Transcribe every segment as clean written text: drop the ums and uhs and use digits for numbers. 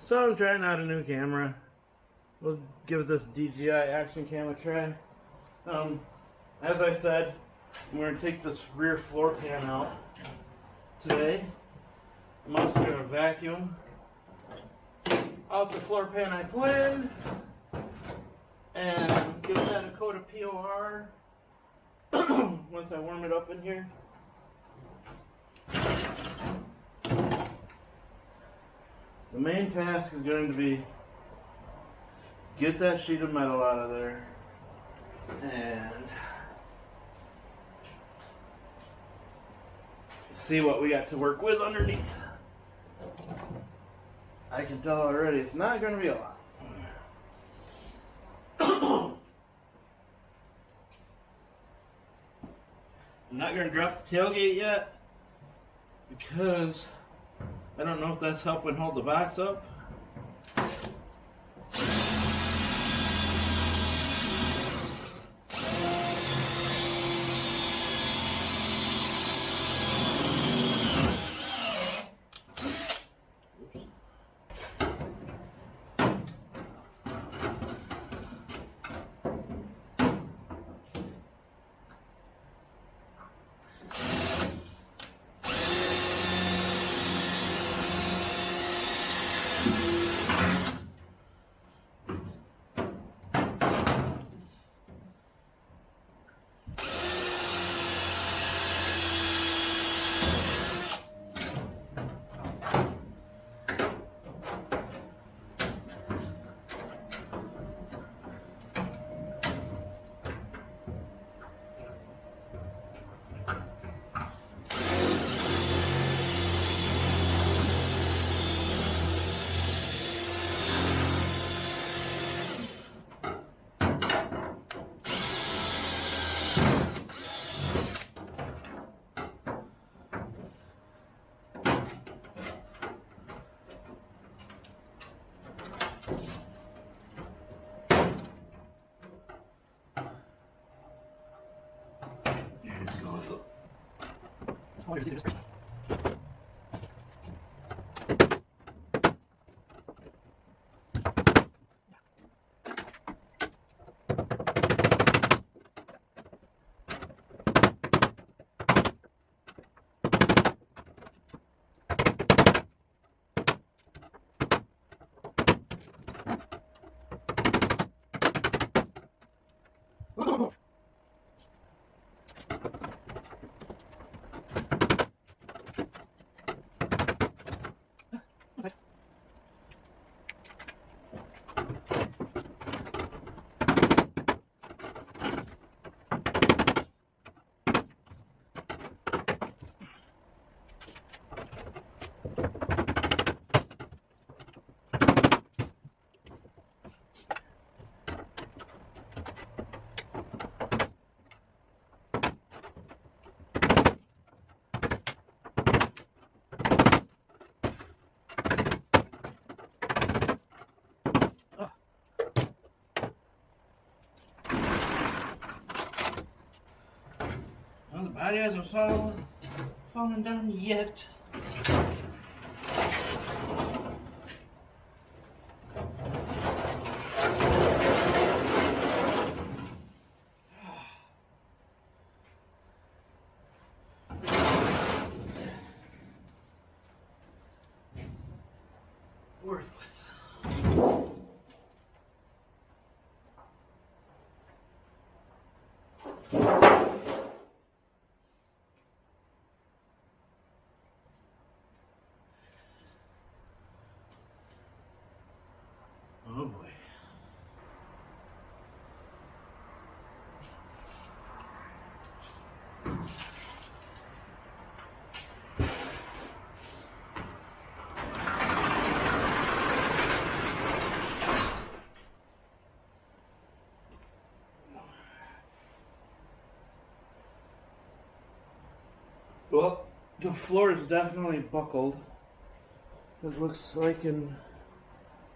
So I'm trying out a new camera. We'll give this DJI Action Cam a try. As I said, I'm going to take this rear floor pan out today. I'm also going to vacuum out the floor pan I put in and give that a coat of POR once I warm it up in here. The main task is going to be get that sheet of metal out of there and see what we got to work with underneath. I can tell already it's not going to be a lot. I'm not going to drop the tailgate yet because I don't know if that's helping hold the box up. Well, the body hasn't fallen down yet. Worthless. Oh boy. Well, the floor is definitely buckled. It looks like in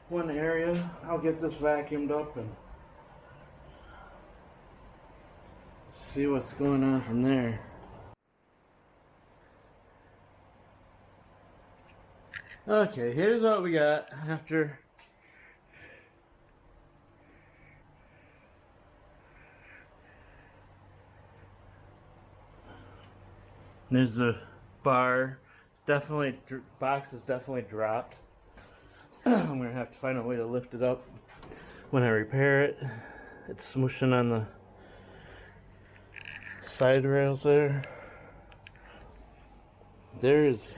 one area. I'll get this vacuumed up and see what's going on from there. Okay, here's what we got after. There's the bar. It's definitely, box is definitely dropped. I'm gonna have to find a way to lift it up when I repair it. It's smooshing on the side rails there. There's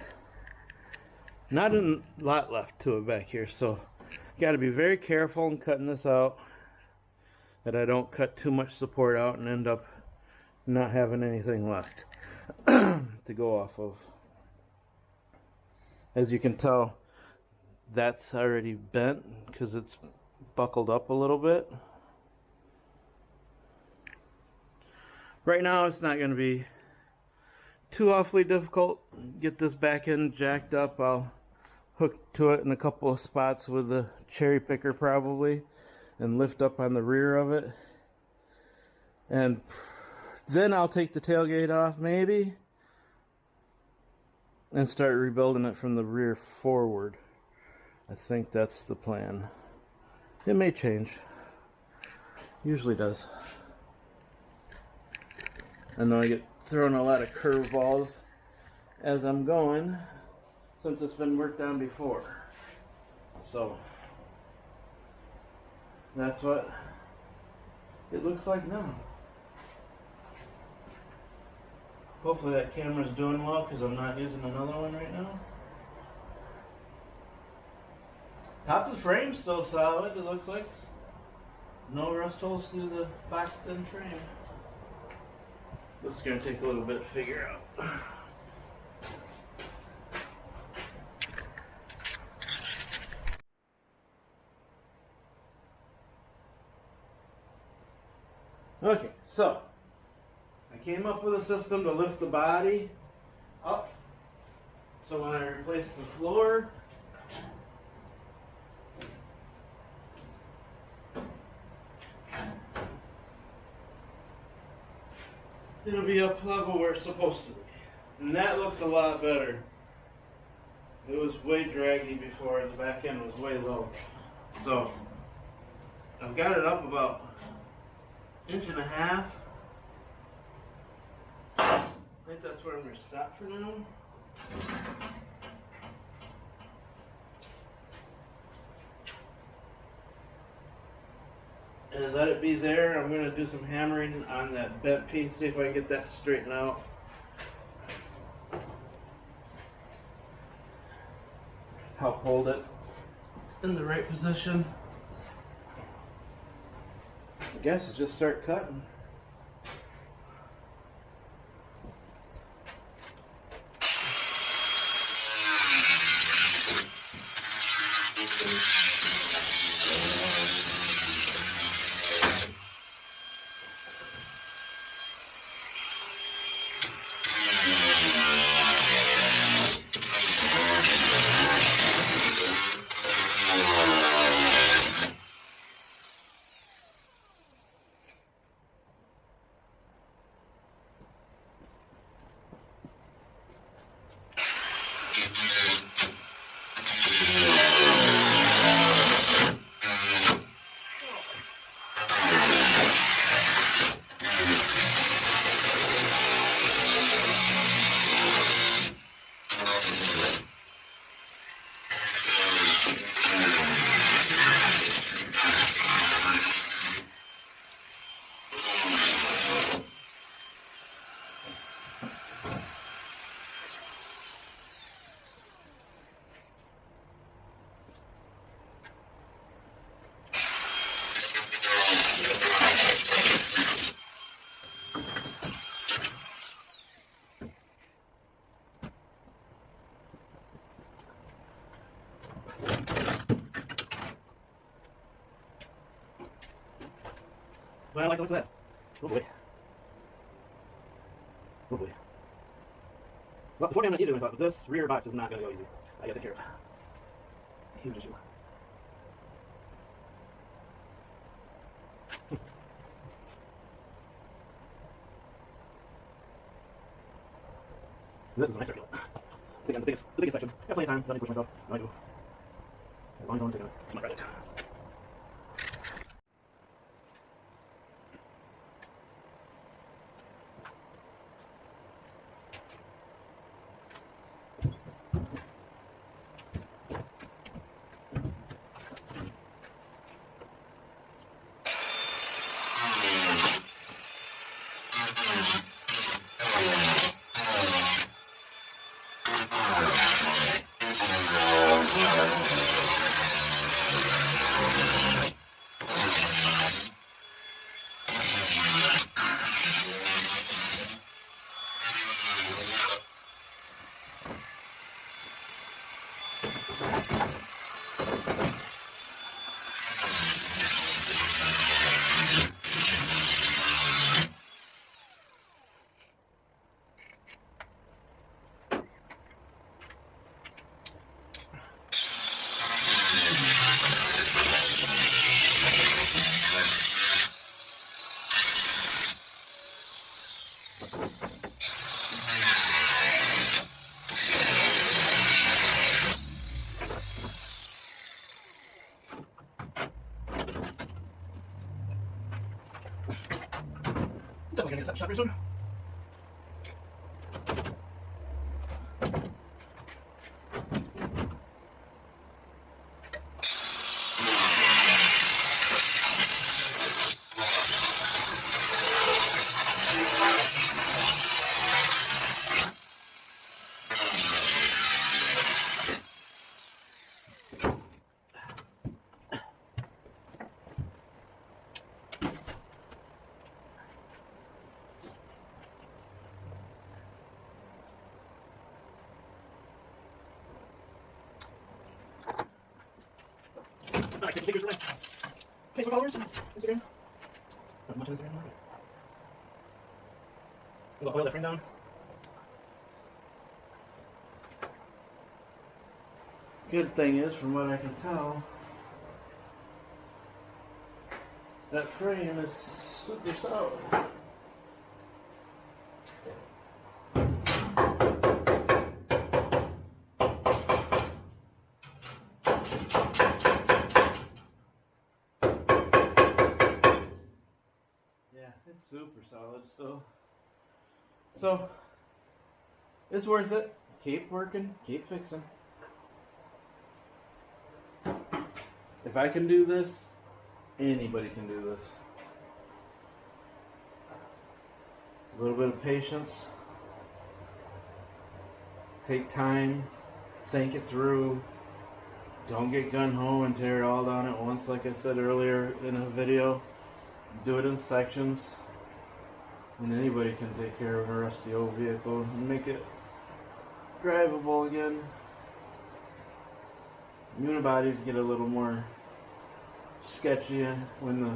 not a lot left to it back here, so got to be very careful in cutting this out, that I don't cut too much support out and end up not having anything left to go off of. As you can tell, that's already bent because it's buckled up a little bit. Right now it's not going to be too awfully difficult. Get this back end jacked up. I'll hook to it in a couple of spots with a cherry picker probably and lift up on the rear of it. And then I'll take the tailgate off maybe and start rebuilding it from the rear forward. I think that's the plan. It may change. Usually does. I know I get thrown a lot of curveballs as I'm going since it's been worked on before. So that's what it looks like now. Hopefully that camera's doing well because I'm not using another one right now. Top of the frame's still solid, it looks like. No rust holes through the boxed in frame. This is going to take a little bit to figure out. Okay, so I came up with a system to lift the body up. So when I replace the floor, it'll be up level where it's supposed to be. And that looks a lot better. It was way draggy before, the back end was way low. So I've got it up about 1.5 inches. I think that's where I'm going to stop for now. And let it be there. I'm going to do some hammering on that bent piece, see if I can get that straightened out. Help hold it in the right position. I guess it's just start cutting. But I like the look of that. Oh boy. Oh boy. Well, the 40 I'm not easy, I thought, but this rear box is not going to go easy. I got to take care of it. Huge issue. This is my circular. the biggest section. Got plenty of time. Don't need to push myself. No, I do. As long as I'm taking it. I'm not ready. Definitely gonna get that shot pretty soon. Alright, take pictures for my Facebook followers, Instagram. Not much on Instagram already. We'll boil that frame down. Good thing is, from what I can tell, that frame is super solid. Yeah, it's super solid still. So, it's worth it. Keep working, keep fixing. If I can do this, anybody can do this. A little bit of patience. Take time. Think it through. Don't get gun-ho and tear it all down at once, like I said earlier in a video. Do it in sections. And anybody can take care of a rusty old vehicle and make it drivable again. Unibodies get a little more sketchy when the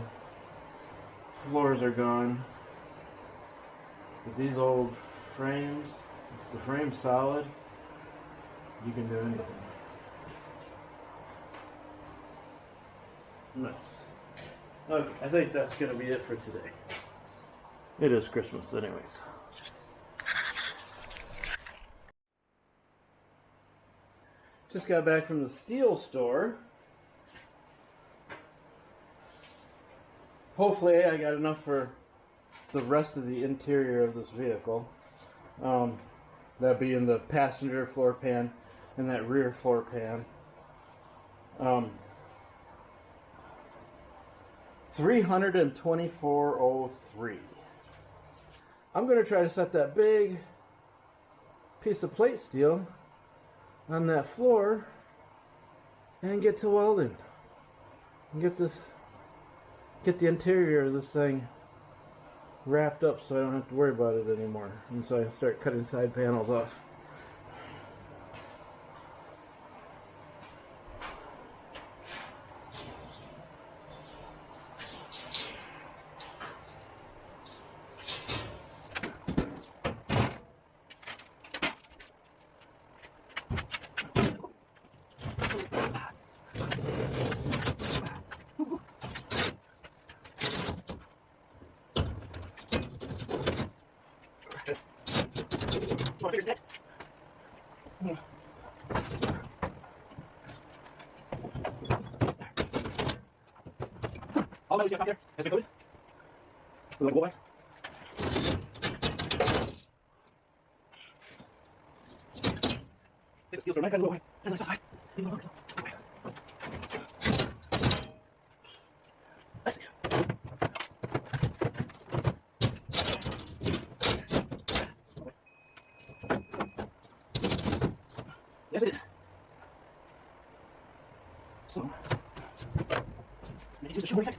floors are gone. But these old frames, if the frame's solid, you can do anything. Nice. Okay, I think that's going to be it for today. It is Christmas anyways. Just got back from the steel store. Hopefully I got enough for the rest of the interior of this vehicle. That being the passenger floor pan and that rear floor pan. $324.03. I'm going to try to set that big piece of plate steel on that floor and get to welding and get the interior of this thing wrapped up so I don't have to worry about it anymore, and so I can start cutting side panels off. All that we see up there has been coated with like wool wax. Take the steel store knife, cut it away. And then just Let's see. Yes, it did. So, use the shoe effect.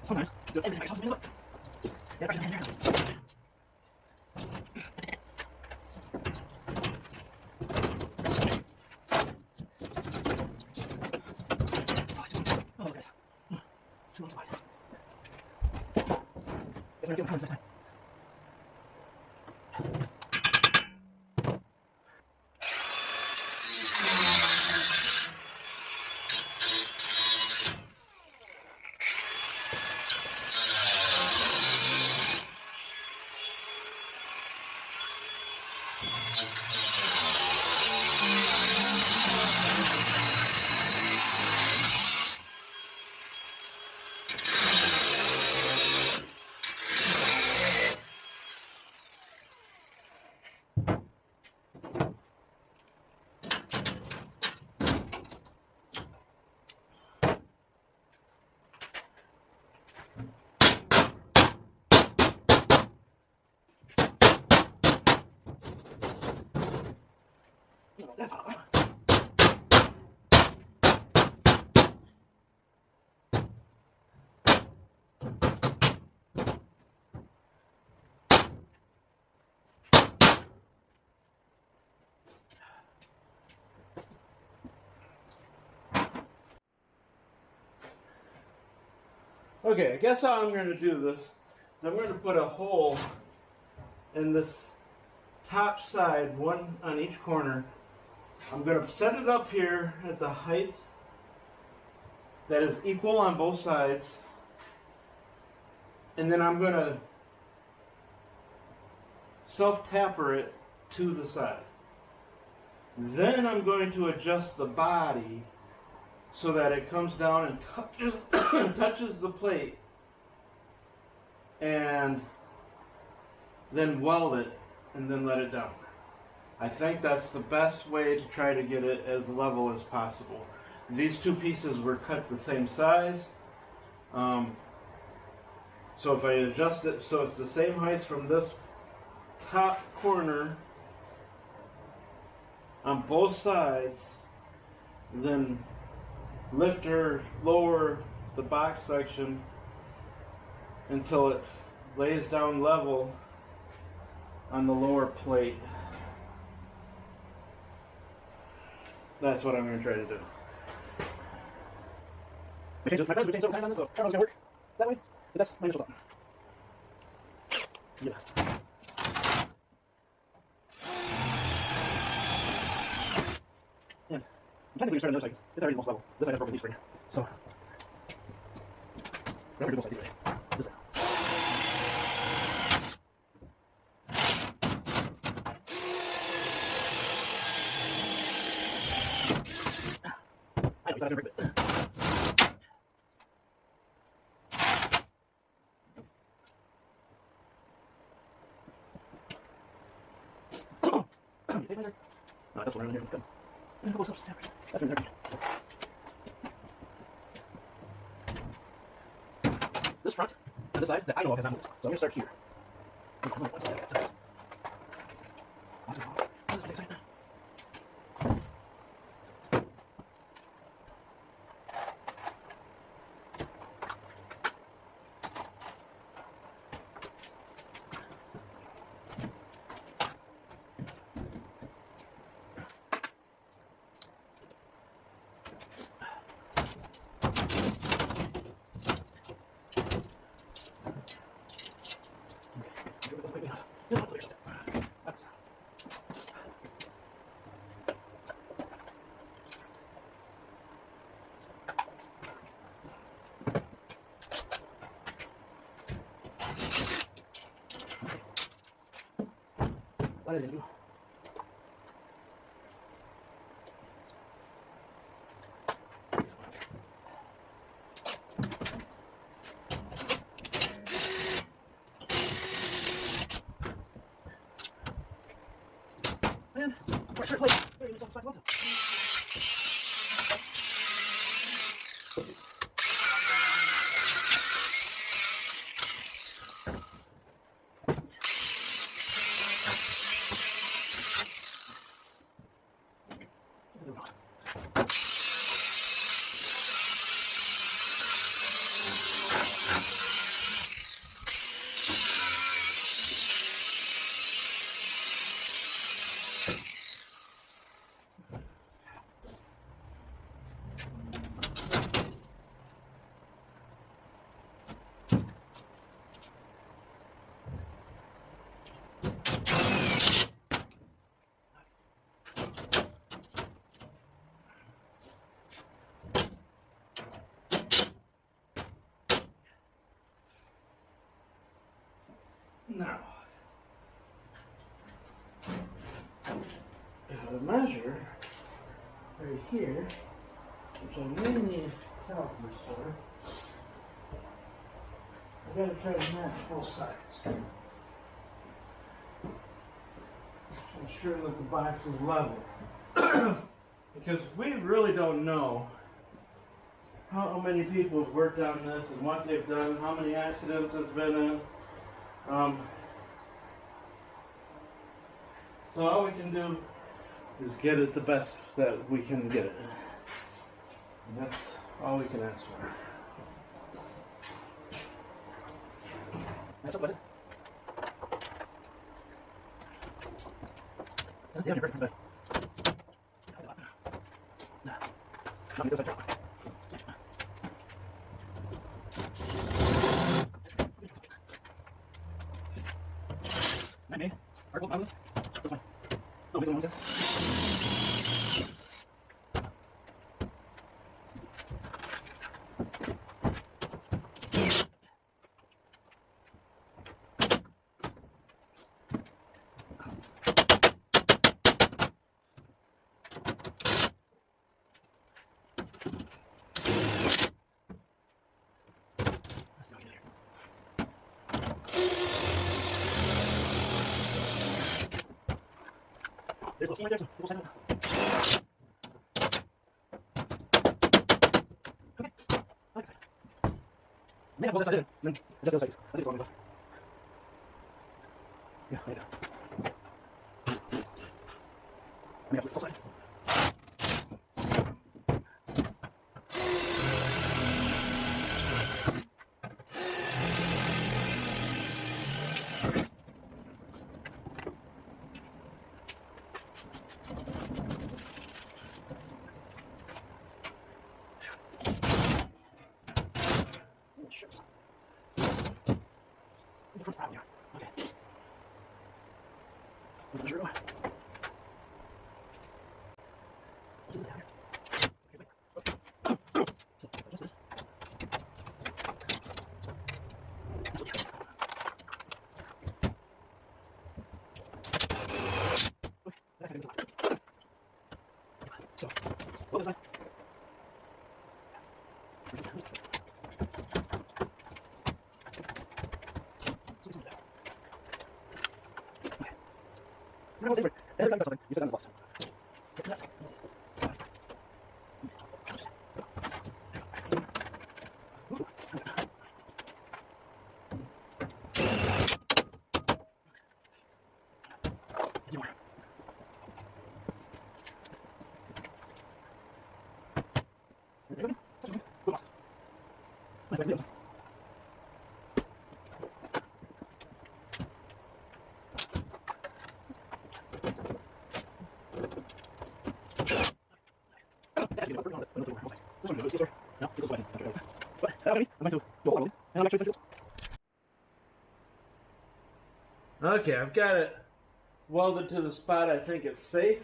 Sometimes, do everything by yourself to make it look. Yeah, right there. Oh, guys. 2 inches wide. Guess we're gonna get one next time. That's all. Okay, I guess how I'm going to do this is I'm going to put a hole in this top side, one on each corner. I'm going to set it up here at the height that is equal on both sides, and then I'm going to self-taper it to the side. Then I'm going to adjust the body so that it comes down and touches the plate, and then weld it and then let it down. I think that's the best way to try to get it as level as possible. These two pieces were cut the same size, so if I adjust it so it's the same height from this top corner on both sides, then lift or lower the box section until it lays down level on the lower plate. That's what I'm going to try to do. My friends, we changed several times on this, so I don't know if it's going to work that way, but that's my initial thought. Yeah. And I'm technically starting on the other side. It's already the most level. This side has broken leaf spring. So, we're going to do both sides today. This side. I know, he's not going to break it. No, that's what I'm here. Good. That's what I'm here. This front, this side, that I know of has not moved. So I'm going to start here. This big side now. What did I do? Man, we're sure place. Now, I have a measure right here, which I may need calipers for. I gotta try to match both sides. Ensure that the box is level. Because we really don't know how many people have worked on this and what they've done, how many accidents there's been in. So all we can do is get it the best that we can get it. And that's all we can ask for. That's what it is. That's the other break. No. Not because I tried. Maybe. Article mountains. This way. No, we don't want to. There's a little right there, so we'll sign up. Okay. Like that. May have both sides in, and then adjust the other sides. I think it's all enough. Yeah, like that. I may have to full side. Okay. Measure it away. What is it down here? Okay, wait. So, adjust this. That's what you're okay, that's going to be so, what is that? No, different. Every time you touch something, you sit down and lost. Okay, I've got it welded to the spot I think it's safe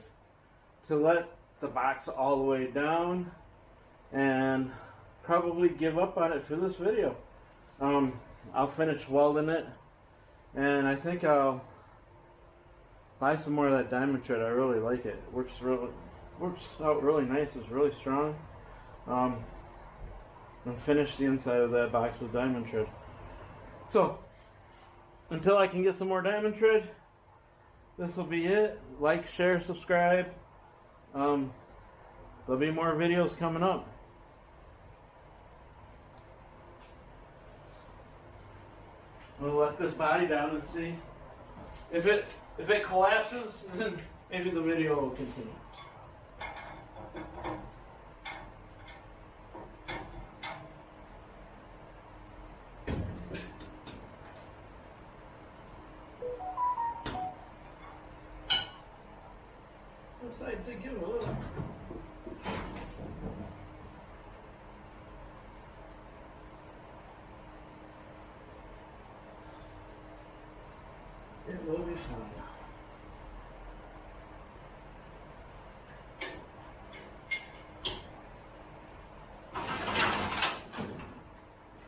to let the box all the way down and probably give up on it for this video. I'll finish welding it and I think I'll buy some more of that diamond tread. I really like it. It works out really nice. It's really strong. And finish the inside of that box with diamond tread. So until I can get some more diamond tread, this will be it. Like, share, subscribe. There'll be more videos coming up. We'll let this body down and see if it collapses. Then maybe the video will continue. This side did give a little. It will be fine.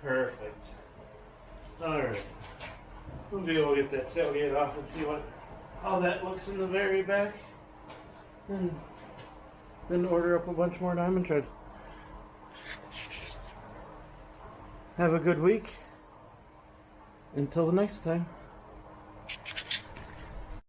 Perfect. Alright. We'll be able to get that tailgate off and see how that looks in the very back. And then order up a bunch more diamond tread. Have a good week. Until the next time.